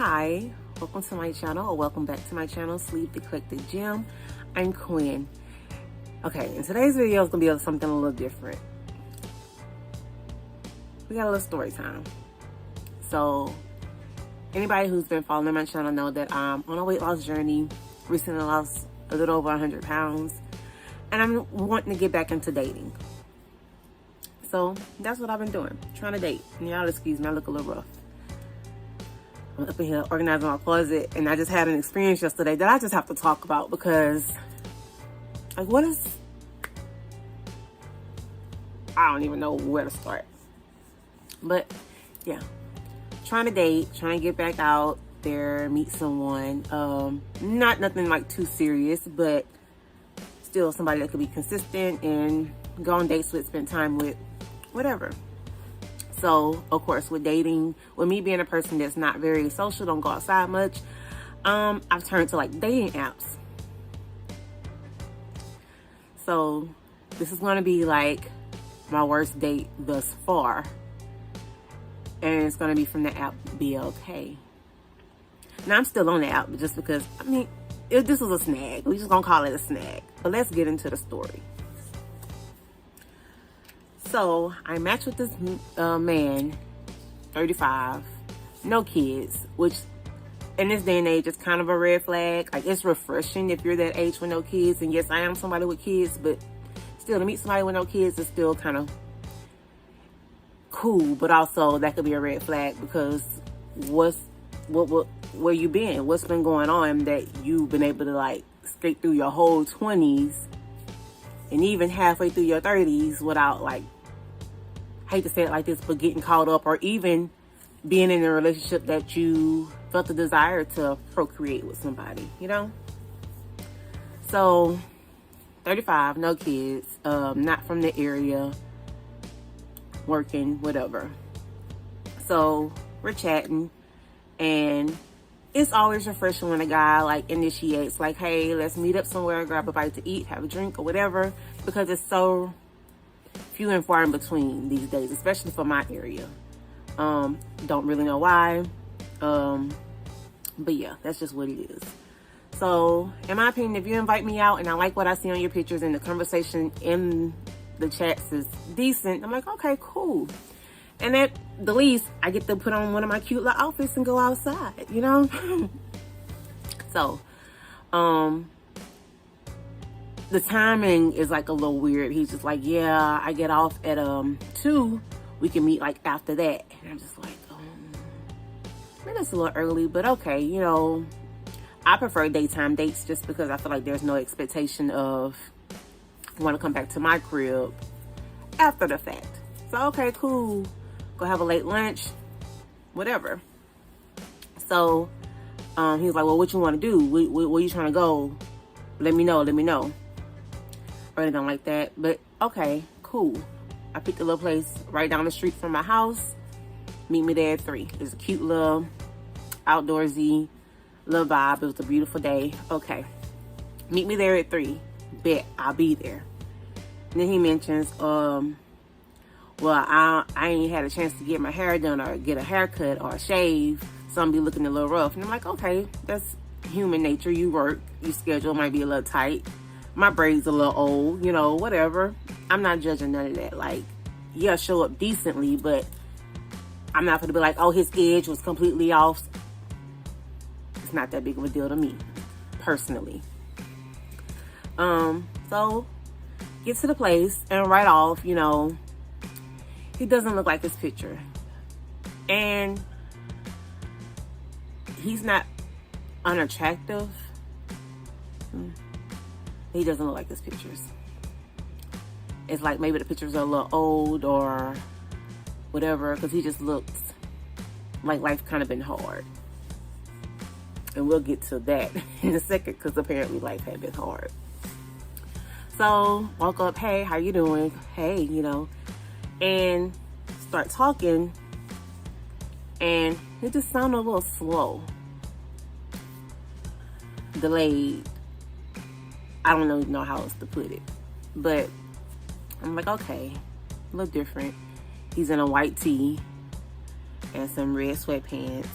Hi, welcome to my channel, or welcome back to my channel, Sleep the Eclectic Gem. I'm Quinn. Okay, in today's video is gonna be something a little different. We got a little story time. So, anybody who's been following my channel know that I'm on a weight loss journey. Recently lost a little over 100 pounds, and I'm wanting to get back into dating. So that's what I've been doing, trying to date. And y'all excuse me, I look a little rough. I'm up in here organizing my closet, and I just had an experience yesterday that I just have to talk about because, like, I don't even know where to start. But yeah, trying to date, trying to get back out there, meet someone. Not nothing like too serious, but still somebody that could be consistent and go on dates with, spend time with, whatever. So, of course, with dating, with me being a person that's not very social, don't go outside much, I've turned to like dating apps. So, this is going to be like my worst date thus far. And it's going to be from the app BLK. Now, I'm still on the app, but just because, I mean, this was a snag. We're just going to call it a snag. But let's get into the story. So, I matched with this man, 35, no kids, which in this day and age is kind of a red flag. Like, it's refreshing if you're that age with no kids. And yes, I am somebody with kids, but still, to meet somebody with no kids is still kind of cool. But also, that could be a red flag because where you been? What's been going on that you've been able to, like, skate through your whole 20s and even halfway through your 30s without, like, I hate to say it like this, but getting caught up, or even being in a relationship that you felt the desire to procreate with somebody, you know? So, 35, no kids, not from the area, working, whatever. So, we're chatting, and it's always refreshing when a guy, like, initiates, like, hey, let's meet up somewhere, grab a bite to eat, have a drink, or whatever, because it's so few and far in between these days, especially for my area. Don't really know why, but yeah, that's just what it is. So, in my opinion, if you invite me out and I like what I see on your pictures and the conversation in the chats is decent, I'm like, okay, cool. And at the least, I get to put on one of my cute little outfits and go outside, you know? So, the timing is like a little weird. He's just like, yeah, I get off at 2. We can meet like after that. And I'm just like, maybe that's a little early, but okay, you know, I prefer daytime dates just because I feel like there's no expectation of want to come back to my crib after the fact. So okay, cool. Go have a late lunch, whatever. So he was like, well, what you want to do? Where you trying to go? Let me know. Or anything like that. But okay, cool. I picked a little place right down the street from my house. Meet me there at 3. It's a cute little outdoorsy little vibe. It was a beautiful day. Okay. Meet me there at 3. Bet I'll be there. And then he mentions, well, I ain't had a chance to get my hair done or get a haircut or a shave, so I'm be looking a little rough. And I'm like, okay, that's human nature. You work, your schedule might be a little tight. My braids a little old, you know, whatever. I'm not judging none of that. Like, yeah, show up decently, but I'm not gonna be like, oh, his edge was completely off. It's not that big of a deal to me, personally. So get to the place, and right off, you know, he doesn't look like his picture. And he's not unattractive. He doesn't look like his pictures. It's like maybe the pictures are a little old or whatever, because he just looks like life kind of been hard. And we'll get to that in a second, because apparently life had been hard. So, walk up, hey, how you doing? Hey, you know, and start talking, and it just sounded a little slow, delayed. I don't even know how else to put it, but I'm like, okay, a little different. He's in a white tee and some red sweatpants.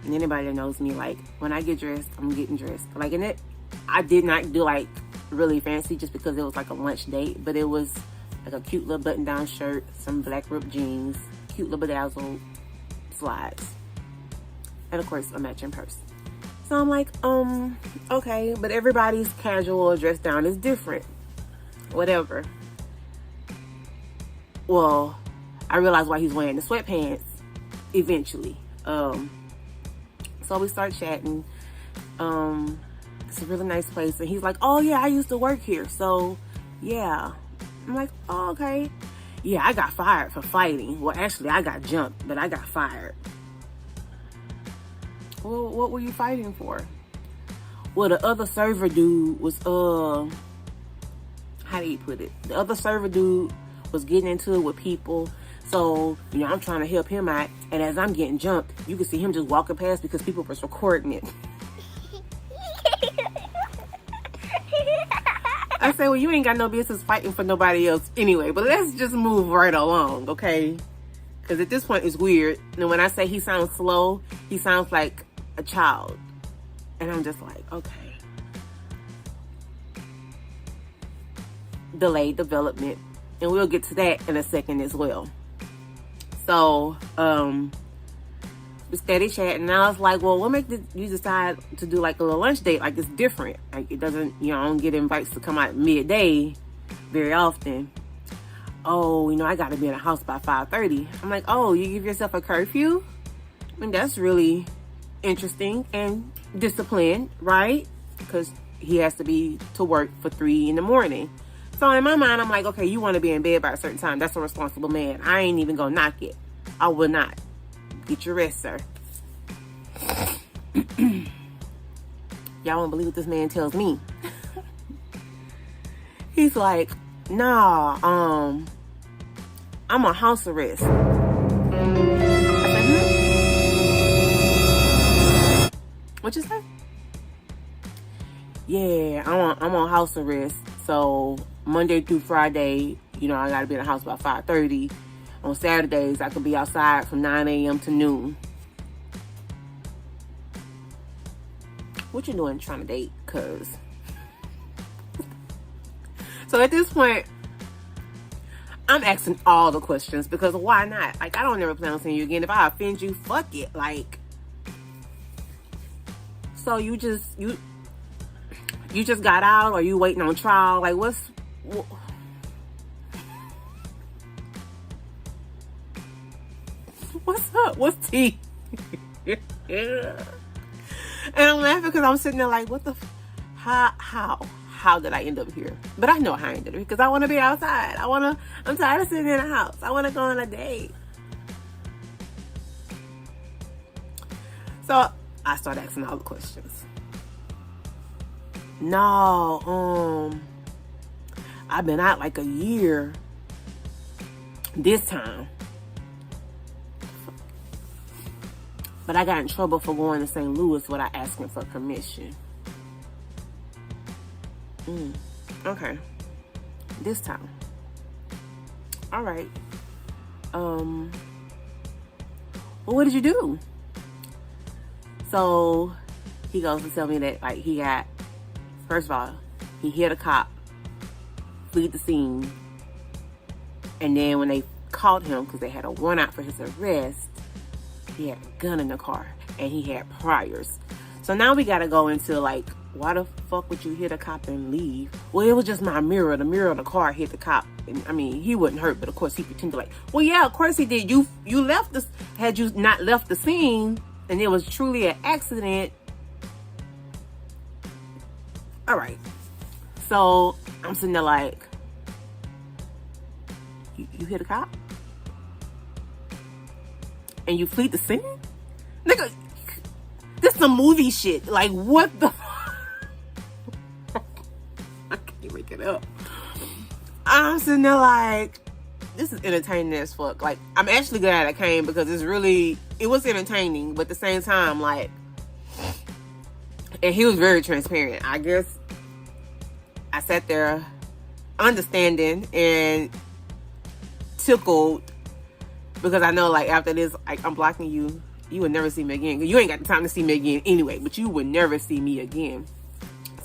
And anybody that knows me, like, when I get dressed, I'm getting dressed. Like, and I did not do, like, really fancy just because it was, like, a lunch date. But it was, like, a cute little button-down shirt, some black ripped jeans, cute little bedazzled slides. And, of course, a matching purse. So I'm like, okay. But everybody's casual dress down is different. Whatever. Well, I realized why he's wearing the sweatpants eventually. So we start chatting. It's a really nice place. And he's like, oh yeah, I used to work here. So yeah. I'm like, oh, okay. Yeah, I got fired for fighting. Well, actually, I got jumped, but I got fired. Well, what were you fighting for? Well, the other server dude was, how do you put it? The other server dude was getting into it with people. So, you know, I'm trying to help him out. And as I'm getting jumped, you can see him just walking past because people was recording it. I say, well, you ain't got no business fighting for nobody else anyway. But let's just move right along, okay? Because at this point, it's weird. And when I say he sounds slow, he sounds like a child. And I'm just like, okay. Delayed development. And we'll get to that in a second as well. So, we steady chatting. And I was like, well, what makes you decide to do like a little lunch date? Like, it's different. Like, it doesn't, you know, I don't get invites to come out midday very often. Oh, you know, I got to be in the house by 5:30. I'm like, oh, you give yourself a curfew? I mean, that's really interesting and disciplined, right? Because he has to be to work for 3 in the morning. So in my mind, I'm like, okay, you want to be in bed by a certain time. That's a responsible man. I ain't even going to knock it. I will not. Get your rest, sir. Y'all won't believe what this man tells me. He's like, nah, I'm on house arrest. I said, what you say? Yeah, I'm on house arrest. So Monday through Friday, you know, I gotta be in the house by 5:30. On Saturdays, I could be outside from 9 a.m. to noon. What you doing trying to date? Cause so at this point, I'm asking all the questions because why not? Like, I don't ever plan on seeing you again. If I offend you, fuck it. Like, so you just got out, or you waiting on trial? Like, what's up? What's tea? And I'm laughing because I'm sitting there like, what the how did I end up here? But I know how I ended up because I want to be outside. I'm tired of sitting in the house. I want to go on a date. So I started asking all the questions. No, I've been out like a year this time. But I got in trouble for going to St. Louis without asking for permission. Okay. This time. All right. Well, what did you do? So he goes to tell me that, like, he got, first of all, he hit a cop, fled the scene, and then when they caught him, because they had a warrant out for his arrest, he had a gun in the car, and he had priors. So now we got to go into, like, why the fuck would you hit a cop and leave? Well, it was just my mirror. The mirror of the car hit the cop. And, I mean, he wasn't hurt, but of course he pretended like, well, yeah, of course he did. You left this, had you not left the scene, and it was truly an accident. All right. So I'm sitting there like, you hit a cop? And you fled the scene? Nigga, this some movie shit. Like, what the I can't make it up. I'm sitting there like, this is entertaining as fuck. Like, I'm actually glad I came because it was entertaining, but at the same time, like, and he was very transparent. I guess I sat there understanding and tickled because I know, like, after this, like, I'm blocking you You would never see me again. You ain't got the time to see me again anyway, but you would never see me again.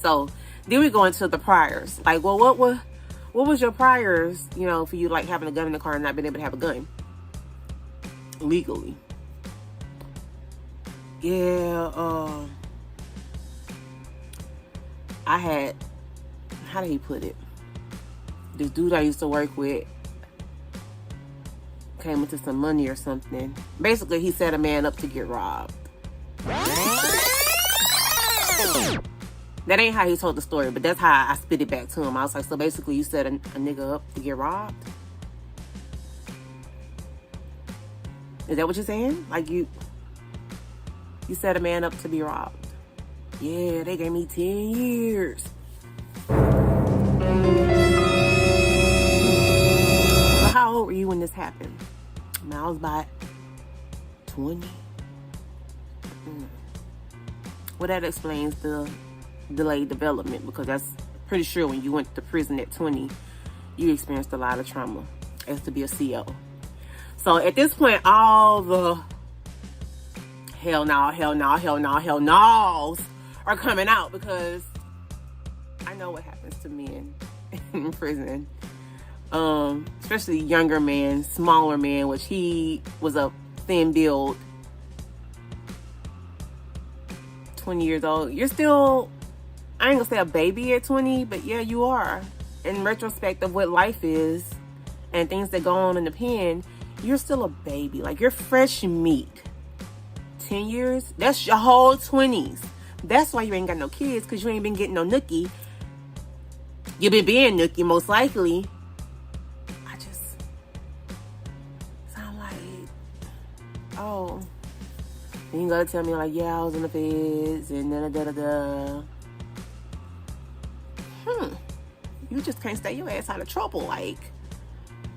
So then we go into the priors. Like, well, what was your priors, you know, for you like having a gun in the car and not being able to have a gun legally? Yeah, I had, how did he put it? This dude I used to work with came into some money or something. Basically, he set a man up to get robbed. That ain't how he told the story, but that's how I spit it back to him. I was like, so basically you set a nigga up to get robbed? Is that what you're saying? Like you set a man up to be robbed? Yeah, they gave me 10 years. So how old were you when this happened? I mean, I was about 20. Well, that explains the delayed development, because that's pretty sure when you went to prison at 20, you experienced a lot of trauma as to be a CO. So at this point, all the hell no's are coming out, because I know what happens to men in prison. Especially younger men, smaller men, which he was a thin build, 20 years old. You're still, I ain't gonna say a baby at 20, but yeah, you are. In retrospect of what life is and things that go on in the pen, you're still a baby. Like, you're fresh meat. 10 years, that's your whole 20s. That's why you ain't got no kids, because you ain't been getting no nookie. You been being nookie, most likely. I just sound like, oh, and you gotta tell me like, yeah, I was in the feds and da-da-da-da-da. You just can't stay your ass out of trouble, like,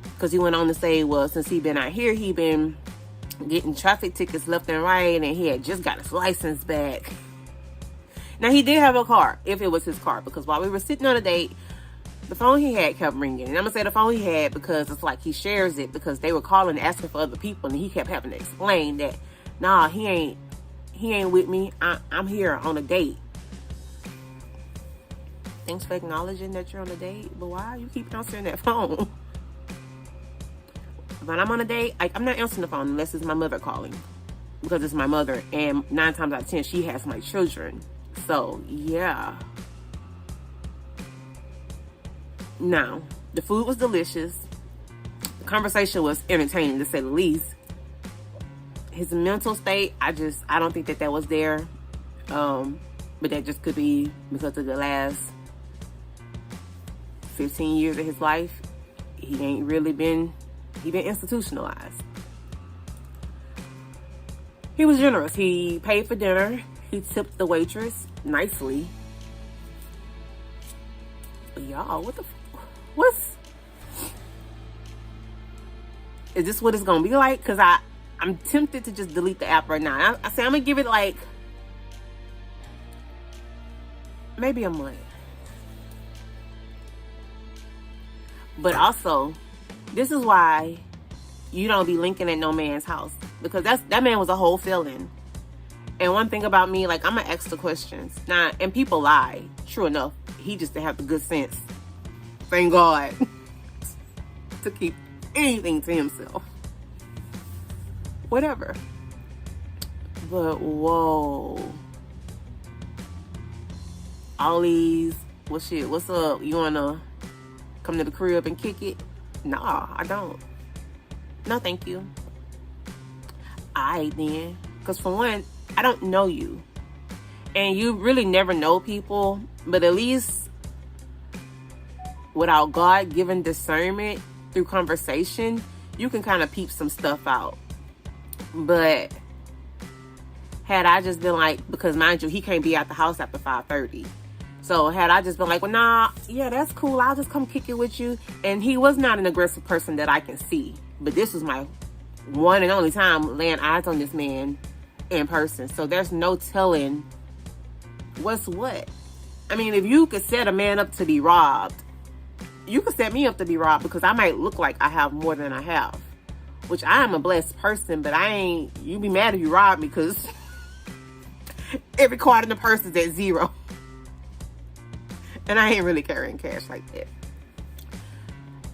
because he went on to say, well, since he been out here, he been getting traffic tickets left and right, and he had just got his license back. Now, he did have a car, if it was his car, because while we were sitting on a date, the phone he had kept ringing. And I'm gonna say the phone he had because it's like he shares it, because they were calling asking for other people, and he kept having to explain that, nah, he ain't with me. I'm here on a date. Thanks for acknowledging that you're on a date, but why you keep answering that phone? When I'm on a date, I'm not answering the phone unless it's my mother calling, because it's my mother, and 9 times out of 10 she has my children. So yeah. Now, the food was delicious. The conversation was entertaining, to say the least. His mental state, I don't think that was there. But that just could be because of the last 15 years of his life. He been institutionalized. He was generous. He paid for dinner. He tipped the waitress nicely. But y'all, is this what it's gonna be like? Because I'm tempted to just delete the app right now. I say I'm gonna give it like maybe a month. But also, this is why you don't be linking at no man's house, because that man was a whole felon. And one thing about me, like, I'm gonna ask the questions. Now, and people lie. True enough, he just didn't have the good sense, thank God, to keep anything to himself. Whatever. But whoa. All these, well, shit, what's up? You wanna come to the crib and kick it? Nah, I don't. No, thank you. Alright then. Because for one, I don't know you. And you really never know people, but at least without God-given discernment through conversation, you can kind of peep some stuff out. But had I just been like, because mind you, he can't be at the house after 5:30. So had I just been like, well, nah, yeah, that's cool, I'll just come kick it with you. And he was not an aggressive person that I can see. But this was my one and only time laying eyes on this man in person. So there's no telling what's what. I mean, if you could set a man up to be robbed, you could set me up to be robbed, because I might look like I have more than I have. which I am a blessed person, but you be mad if you rob me, because every card in the purse is at 0. And I ain't really carrying cash like that.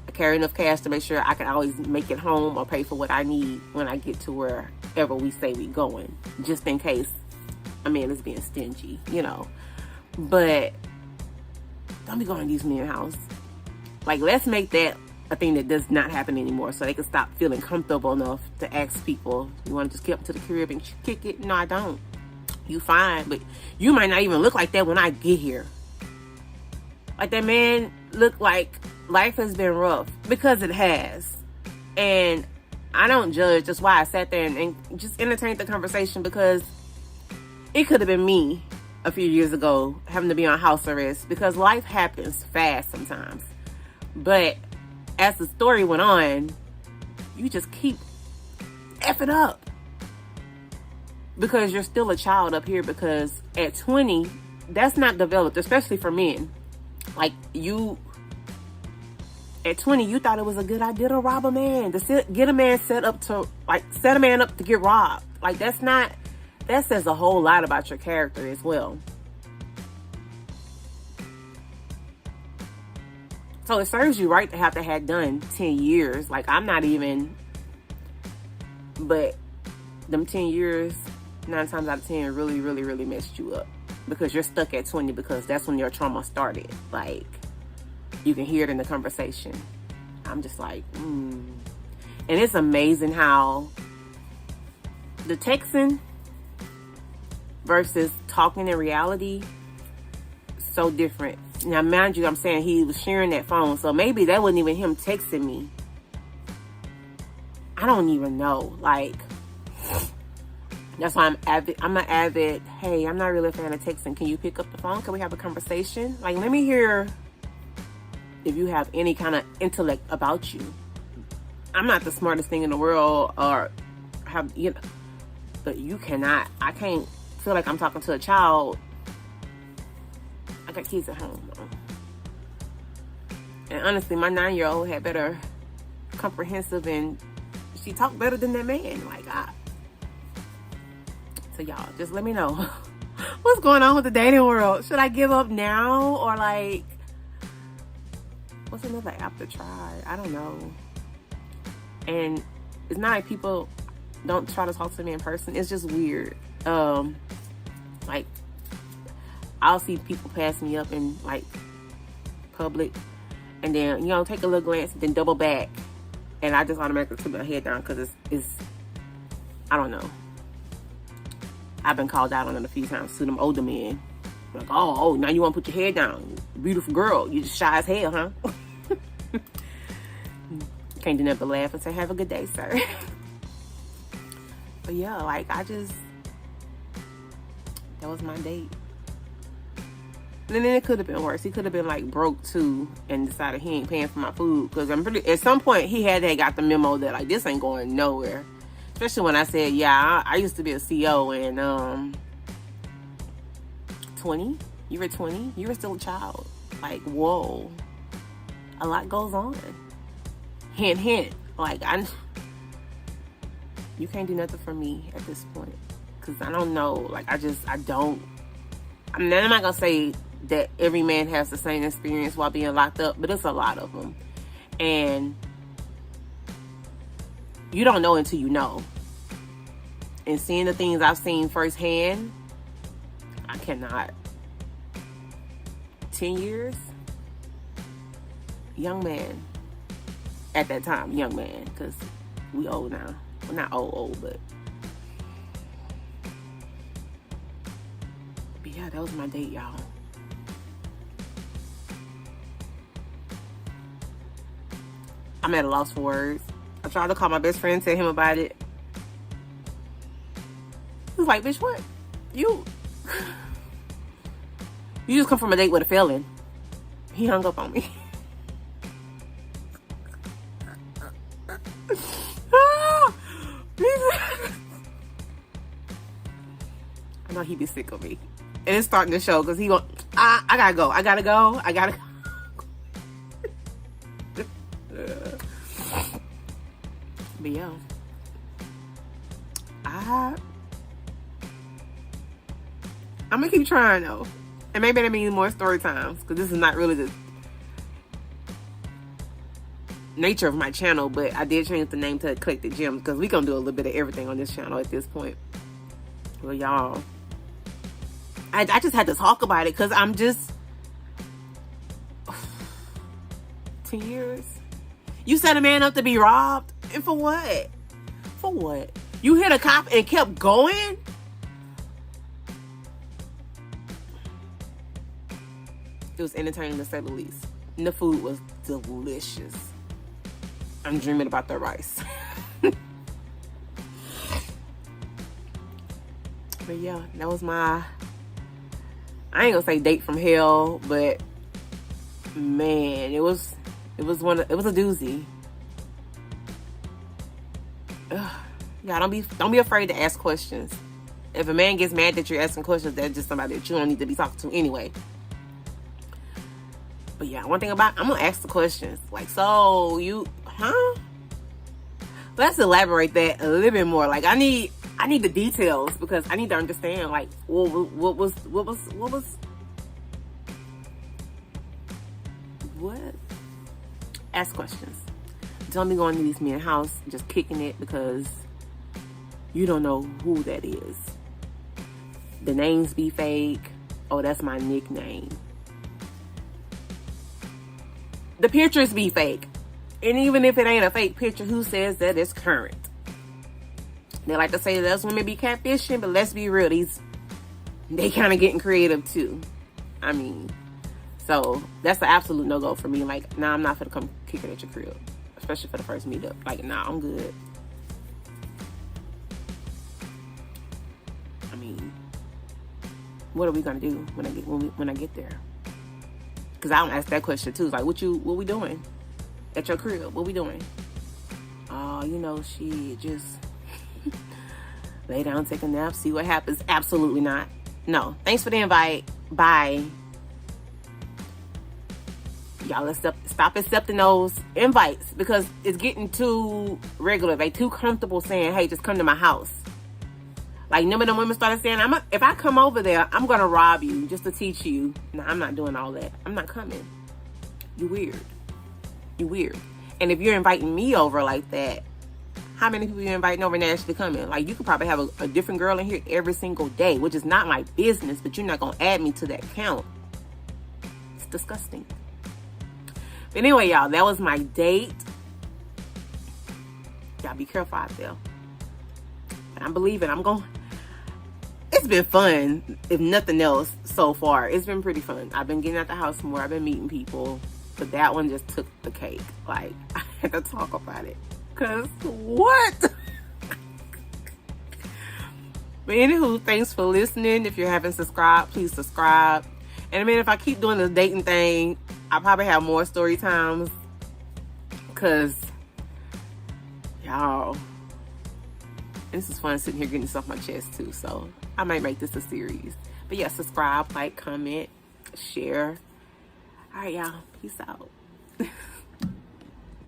I carry enough cash to make sure I can always make it home or pay for what I need when I get to wherever we say we going, just in case a man is being stingy, you know. But don't be going to these men's house. Like, let's make that a thing that does not happen anymore, so they can stop feeling comfortable enough to ask people, you want to just get up to the crib and kick it? No, I don't. You fine, but you might not even look like that when I get here. Like, that man looked like life has been rough, because it has. And I don't judge. That's why I sat there and just entertained the conversation, because it could have been me a few years ago having to be on house arrest, because life happens fast sometimes. But as the story went on, you just keep effing up, because you're still a child up here. Because at 20, that's not developed, especially for men. Like, at 20, you thought it was a good idea to rob a man, to get a man set a man up to get robbed. Like, that says a whole lot about your character as well. So it serves you right to have had done 10 years. Like, I'm not even, but them 10 years, 9 times out of 10, really, really, really messed you up. Because you're stuck at 20, because that's when your trauma started. Like, you can hear it in the conversation. I'm just like, And it's amazing how the texting versus talking in reality, so different. Now, mind you, I'm saying he was sharing that phone, so maybe that wasn't even him texting me. I don't even know. Like, that's why I'm an avid, hey, I'm not really a fan of texting. Can you pick up the phone? Can we have a conversation? Like, let me hear if you have any kind of intellect about you. I'm not the smartest thing in the world, or have, you know, but I can't feel like I'm talking to a child. I got kids at home, though. And honestly, my 9-year-old had better comprehensive, and she talked better than that man. Like, so y'all, just let me know what's going on with the dating world. Should I give up now, or like, what's another app to try? I don't know. And it's not like people don't try to talk to me in person. It's just weird. Like, I'll see people pass me up in like public, and then, you know, take a little glance, then double back, and I just automatically put my head down, because it's I don't know. I've been called out on it a few times to them older men. Like, oh, now you want to put your head down, beautiful girl, you just shy as hell, huh? Can't do nothing but laugh and say, have a good day, sir. But yeah, like, that was my date. And then it could have been worse. He could have been like broke too, and decided he ain't paying for my food. Because at some point he had got the memo that, like, this ain't going nowhere. Especially when I said, yeah, I used to be a CO, and 20? You were 20? You were still a child. Like, whoa. A lot goes on. Hint, hint. Like, you can't do nothing for me at this point. Because I don't know. Like, I don't. I'm not going to say that every man has the same experience while being locked up, but it's a lot of them. And you don't know until you know. And seeing the things I've seen firsthand, I cannot. 10 years? Young man. At that time, young man. Because we old now. Well, not old, but yeah, that was my date, y'all. I'm at a loss for words. I tried to call my best friend, tell him about it. He was like, bitch, what? You just come from a date with a felon. He hung up on me. I know he be sick of me. And it's starting to show, because he go, I gotta go. But yeah, I'm gonna keep trying though. And maybe that means more story times, because this is not really the nature of my channel, but I did change the name to Eclectic Gems because we gonna do a little bit of everything on this channel at this point. Well, y'all, I just had to talk about it because I'm just 10 years. You set a man up to be robbed, and for what? For what? You hit a cop and kept going? It was entertaining to say the least. And the food was delicious. I'm dreaming about the rice. But yeah, that was my, I ain't gonna say date from hell, but man, it was a doozy. Ugh. Yeah, don't be afraid to ask questions. If a man gets mad that you're asking questions, that's just somebody that you don't need to be talking to anyway. But yeah, one thing about, I'm gonna ask the questions. Like, so you, huh? Let's elaborate that a little bit more. Like, I need the details because I need to understand. Like, what was? Ask questions. Don't be going to these men's house just kicking it because you don't know who that is. The names be fake. Oh, that's my nickname. The pictures be fake. And even if it ain't a fake picture, who says that it's current? They like to say that those women be catfishing, but let's be real, they kind of getting creative too. I mean, so that's an absolute no-go for me. Like, nah, I'm not gonna come kicking at your crib, especially for the first meetup. Like, nah, I'm good. I mean, what are we gonna do when I get there? Because I don't ask that question too. It's like, what we doing at your crib? What we doing? Oh, you know, she just lay down, take a nap, see what happens. Absolutely not. No. Thanks for the invite. Bye. Y'all, let's stop accepting those invites because it's getting too regular. They too comfortable saying, hey, just come to my house. Like, remember the women started saying, if I come over there, I'm going to rob you just to teach you. No, I'm not doing all that. I'm not coming. You weird. You weird. And if you're inviting me over like that, how many people you're inviting over and they're actually coming? Like, you could probably have a different girl in here every single day, which is not my business, but you're not going to add me to that count. It's disgusting. But anyway, y'all, that was my date. Y'all be careful out there. But I'm believing it's been fun, if nothing else, so far. It's been pretty fun. I've been getting out the house more. I've been meeting people. But that one just took the cake. Like, I had to talk about it. Because what? But anywho, thanks for listening. If you haven't subscribed, please subscribe. And I mean, if I keep doing this dating thing, I'll probably have more story times. Because, y'all, this is fun sitting here getting this off my chest too. So I might make this a series. But yeah, subscribe, like, comment, share. All right, y'all. Peace out.